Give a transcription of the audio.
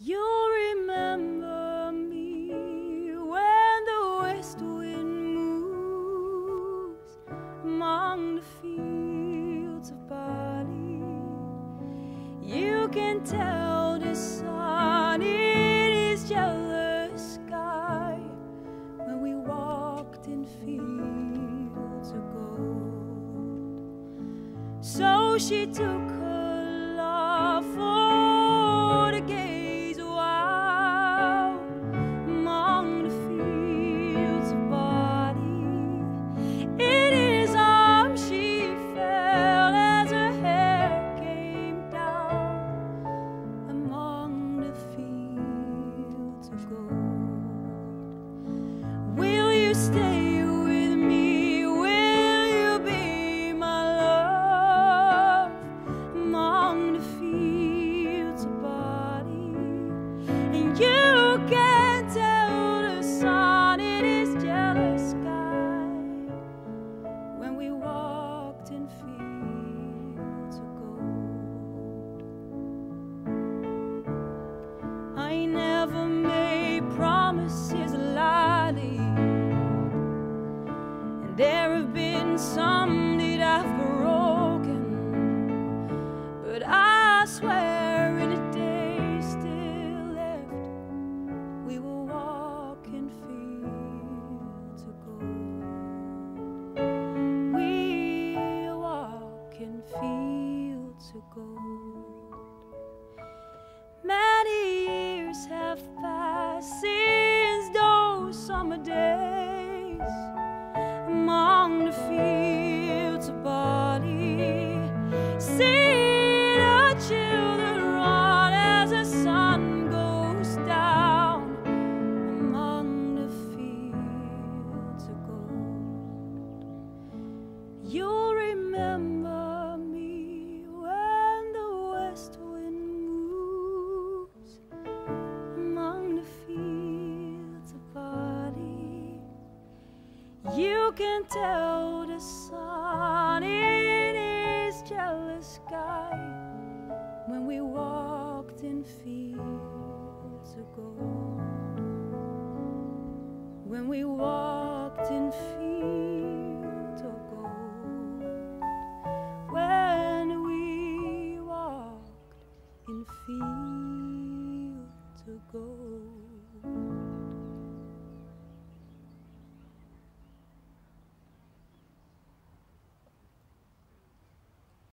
You'll remember me when the west wind moves among the fields of barley. You can tell the sun in his jealous sky when we walked in fields of gold. So she took her love for the gaze a while among the fields of barley. In his arms she fell as her hair came down among the fields of gold. Will you stay with me? Will you be my love among the fields of barley? And you can tell the sun in his jealous sky when we walked in fields of gold. I never made promises lightly, and there have been some that I've broken, but I swear in a day still left we will walk in fields of gold. We'll walk in fields of gold. Many years have passed since those summer days among the fields of barley. See the children run as the sun goes down among the fields of gold. You'll remember me when the west wind moves among the fields of barley. You can tell the sun in his jealous sky when we walked in fields of gold. When we walked in fields